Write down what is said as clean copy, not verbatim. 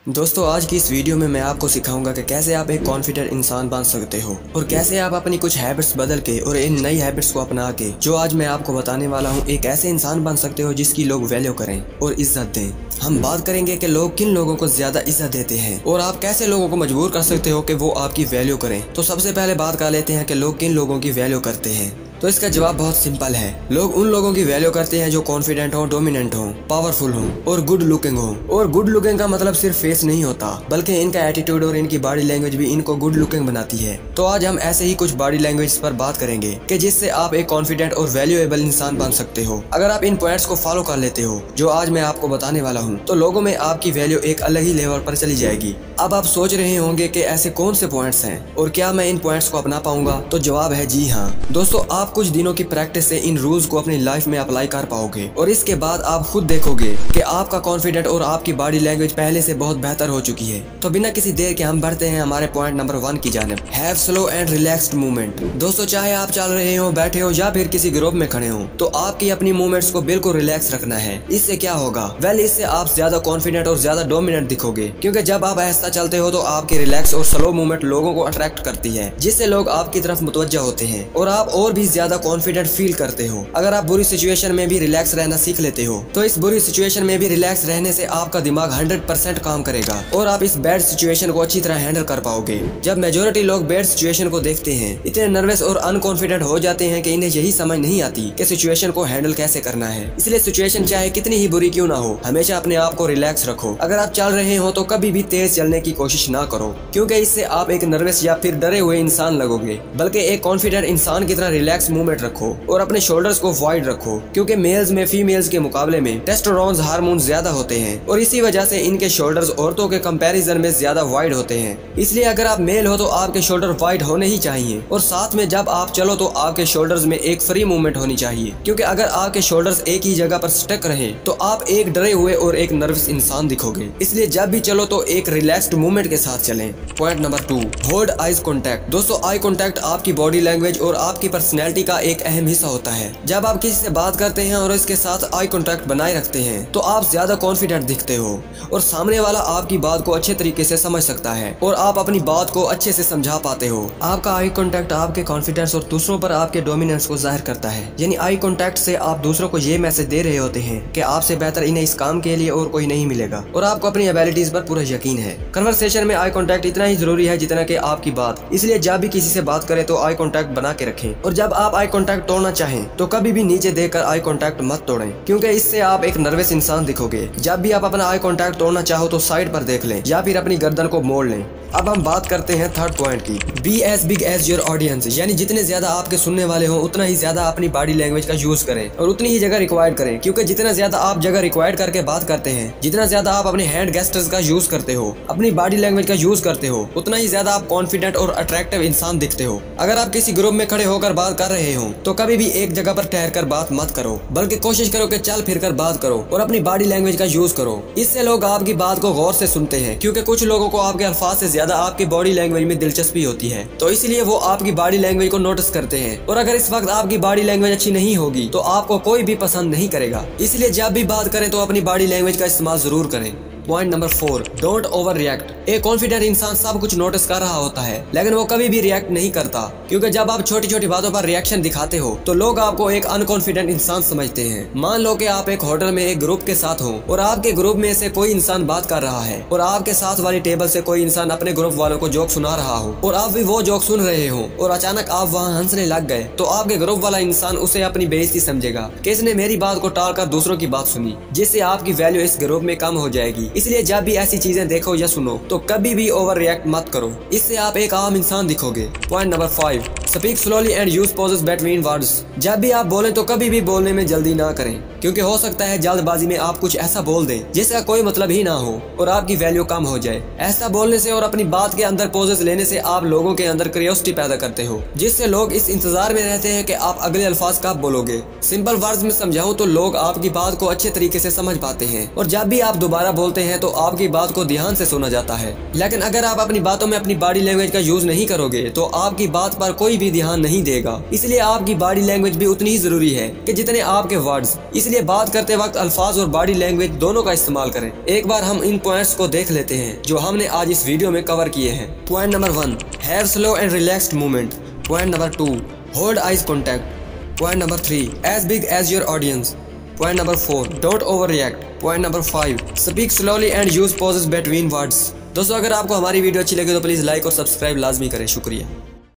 दोस्तों आज की इस वीडियो में मैं आपको सिखाऊंगा कि कैसे आप एक कॉन्फिडेंट इंसान बन सकते हो और कैसे आप अपनी कुछ हैबिट्स बदल के और इन नई हैबिट्स को अपना के जो आज मैं आपको बताने वाला हूं एक ऐसे इंसान बन सकते हो जिसकी लोग वैल्यू करें और इज्जत दें। हम बात करेंगे कि लोग किन लोगों को ज्यादा इज्जत देते हैं और आप कैसे लोगों को मजबूर कर सकते हो कि वो आपकी वैल्यू करें। तो सबसे पहले बात कर लेते हैं कि लोग किन लोगों की वैल्यू करते हैं। तो इसका जवाब बहुत सिंपल है। लोग उन लोगों की वैल्यू करते हैं जो कॉन्फिडेंट हो, डोमिनेंट हो, पावरफुल हो और गुड लुकिंग हो। और गुड लुकिंग का मतलब सिर्फ फेस नहीं होता बल्कि इनका एटीट्यूड और इनकी बॉडी लैंग्वेज भी इनको गुड लुकिंग बनाती है। तो आज हम ऐसे ही कुछ बॉडी लैंग्वेज पर बात करेंगे कि जिससे आप एक कॉन्फिडेंट और वैल्यूएबल इंसान बन सकते हो। अगर आप इन पॉइंट्स को फॉलो कर लेते हो जो आज मैं आपको बताने वाला हूँ तो लोगों में आपकी वैल्यू एक अलग ही लेवल पर चली जाएगी। अब आप सोच रहे होंगे कि ऐसे कौन से पॉइंट्स हैं और क्या मैं इन पॉइंट्स को अपना पाऊंगा। तो जवाब है जी हाँ। दोस्तों आप कुछ दिनों की प्रैक्टिस से इन रूल्स को अपनी लाइफ में अप्लाई कर पाओगे और इसके बाद आप खुद देखोगे कि आपका कॉन्फिडेंट और आपकी बॉडी लैंग्वेज पहले से बहुत बेहतर हो चुकी है। तो बिना किसी देर के हम बढ़ते हैं हमारे पॉइंट नंबर 1 की जानिब। Have slow and relaxed movement. दोस्तों चाहे आप चल रहे हो, बैठे हो या फिर किसी ग्रुप में खड़े हो तो आपकी अपनी मूवमेंट्स को बिल्कुल रिलैक्स रखना है। इससे क्या होगा? इससे आप ज्यादा कॉन्फिडेंट और ज्यादा डोमिनेंट दिखोगे क्योंकि जब आप ऐसा चलते हो तो आपकी रिलैक्स और स्लो मूवमेंट लोगों को अट्रैक्ट करती है जिससे लोग आपकी तरफ मुतवज्जा होते हैं और आप और भी ज्यादा कॉन्फिडेंट फील करते हो। अगर आप बुरी सिचुएशन में भी रिलैक्स रहना सीख लेते हो तो इस बुरी सिचुएशन में भी रिलैक्स रहने से आपका दिमाग 100% काम करेगा और आप इस बैड सिचुएशन को अच्छी तरह हैंडल कर पाओगे। जब मेजोरिटी लोग बैड सिचुएशन को देखते हैं इतने नर्वस और अनकॉन्फिडेंट हो जाते हैं कि इन्हें यही समझ नहीं आती कि सिचुएशन को हैंडल कैसे करना है। इसलिए सिचुएशन चाहे कितनी ही बुरी क्यों ना हो हमेशा अपने आप को रिलैक्स रखो। अगर आप चल रहे हो तो कभी भी तेज चलने की कोशिश ना करो क्योंकि इससे आप एक नर्वस या फिर डरे हुए इंसान लगोगे, बल्कि एक कॉन्फिडेंट इंसान की तरह रिलैक्स मूवमेंट रखो और अपने शोल्डर्स को वाइड रखो क्योंकि मेल्स में फीमेल्स के मुकाबले में टेस्टोस्टेरोन हार्मोन ज्यादा होते हैं और इसी वजह से इनके शोल्डर्स औरतों के कंपैरिजन में ज्यादा वाइड होते हैं। इसलिए अगर आप मेल हो तो आपके शोल्डर वाइड होने ही चाहिए और साथ में जब आप चलो तो आपके शोल्डर्स में एक फ्री मूवमेंट होनी चाहिए क्योंकि अगर आपके शोल्डर्स एक ही जगह पर स्टक रहे तो आप एक डरे हुए और एक नर्वस इंसान दिखोगे। इसलिए जब भी चलो तो एक रिलैक्स्ड मूवमेंट के साथ चलें। Point number 2, hold eyes contact. दोस्तों आई कॉन्टैक्ट आपकी बॉडी लैंग्वेज और आपकी पर्सनैलिटी का एक अहम हिस्सा होता है। जब आप किसी से बात करते हैं और इसके साथ आई कॉन्टैक्ट बनाए रखते हैं तो आप ज्यादा कॉन्फिडेंट दिखते हो और सामने वाला आपकी बात को अच्छे तरीके से समझ सकता है और आप अपनी बात को अच्छे से समझा पाते हो। आपका आई कॉन्टैक्ट आपके कॉन्फिडेंस और दूसरों पर आपके डोमिनेंस को जाहिर करता है। यानी आई कॉन्टैक्ट से आप दूसरों को ये मैसेज दे रहे होते हैं कि आपसे बेहतर इन्हें इस काम के लिए और कोई नहीं मिलेगा और आपको अपनी एबिलिटीज पर पूरा यकीन है। कन्वर्सेशन में आई कॉन्टैक्ट इतना ही जरूरी है जितना कि आपकी बात। इसलिए जब भी किसी से बात करें तो आई कॉन्टैक्ट बना के रखें और जब आप आई कॉन्टैक्ट तोड़ना चाहें तो कभी भी नीचे देखकर आई कॉन्टैक्ट मत तोड़ें क्योंकि इससे आप एक नर्वस इंसान दिखोगे। जब भी आप अपना आई कॉन्टैक्ट तोड़ना चाहो तो साइड पर देख लें या फिर अपनी गर्दन को मोड़ लें। अब हम बात करते हैं थर्ड पॉइंट की। Be as big as your audience. यानी जितने ज्यादा आपके सुनने वाले हो उतना ही ज्यादा अपनी बॉडी लैंग्वेज का यूज करें और उतनी ही जगह रिक्वायर्ड करें क्योंकि जितना ज्यादा आप जगह रिक्वायर्ड करके बात करते हैं, जितना ज्यादा आप अपने हैंड गेस्टर्स का यूज करते हो, अपनी बॉडी लैंग्वेज का यूज करते हो, उतना ही ज्यादा आप कॉन्फिडेंट और अट्रैक्टिव इंसान दिखते हो। अगर आप किसी ग्रुप में खड़े होकर बात कर रहे हो तो कभी भी एक जगह पर ठहर कर बात मत करो बल्कि कोशिश करो कि चल फिर कर बात करो और अपनी बॉडी लैंग्वेज का यूज करो। इससे लोग आपकी बात को गौर से सुनते हैं क्योंकि कुछ लोगों को आपके अल्फाज से ज्यादा आपकी बॉडी लैंग्वेज में दिलचस्पी होती है तो इसलिए वो आपकी बॉडी लैंग्वेज को नोटिस करते हैं और अगर इस वक्त आपकी बॉडी लैंग्वेज अच्छी नहीं होगी तो आपको कोई भी पसंद नहीं करेगा। इसलिए जब भी बात करें तो अपनी बॉडी लैंग्वेज का इस्तेमाल जरूर करें। Point number 4, don't over react. एक कॉन्फिडेंट इंसान सब कुछ नोटिस कर रहा होता है लेकिन वो कभी भी रिएक्ट नहीं करता क्योंकि जब आप छोटी छोटी बातों पर रिएक्शन दिखाते हो तो लोग आपको एक अनकॉन्फिडेंट इंसान समझते हैं। मान लो कि आप एक होटल में एक ग्रुप के साथ हो और आपके ग्रुप में से कोई इंसान बात कर रहा है और आपके साथ वाली टेबल से कोई इंसान अपने ग्रुप वालों को जोक सुना रहा हो और आप भी वो जोक सुन रहे हो और अचानक आप वहाँ हंसने लग गए तो आपके ग्रुप वाला इंसान उसे अपनी बेइज्जती समझेगा कि इसने मेरी बात को टालकर दूसरों की बात सुनी, जिससे आपकी वैल्यू इस ग्रुप में कम हो जाएगी। इसलिए जब भी ऐसी चीजें देखो या सुनो तो कभी भी ओवर रिएक्ट मत करो, इससे आप एक आम इंसान दिखोगे। Point number 5, speak slowly and use pauses between words. जब भी आप बोलें तो कभी भी बोलने में जल्दी ना करें क्योंकि हो सकता है जल्दबाजी में आप कुछ ऐसा बोल दें जिसका कोई मतलब ही ना हो और आपकी वैल्यू कम हो जाए। ऐसा बोलने से और अपनी बात के अंदर पॉजेस लेने से आप लोगों के अंदर क्यूरियोसिटी पैदा करते हो जिससे लोग इस इंतजार में रहते हैं कि आप अगले अल्फाज कब बोलोगे। सिंपल वर्ड्स में समझाऊं तो लोग आपकी बात को अच्छे तरीके से समझ पाते हैं और जब भी आप दोबारा बोलते हैं तो आपकी बात को ध्यान से सुना जाता है। लेकिन अगर आप अपनी बातों में अपनी बॉडी लैंग्वेज का यूज नहीं करोगे तो आपकी बात पर कोई भी ध्यान नहीं देगा। इसलिए आपकी बॉडी लैंग्वेज भी उतनी ही जरूरी है कि जितने आपके वर्ड्स। इसलिए इसलिए बात करते वक्त अल्फाज और बॉडी लैंग्वेज दोनों का इस्तेमाल करें। एक बार हम इन पॉइंट्स को देख लेते हैं जो हमने आज इस वीडियो में कवर किए हैं। Point number 1, have slow and relaxed movement. Point number 2, hold eyes contact. Point number 3, as big as your audience. Point number 4, don't over react. Point number 5, speak slowly and use pauses between words. दोस्तों अगर आपको हमारी video अच्छी लगे तो please like और subscribe लाजमी करें। शुक्रिया।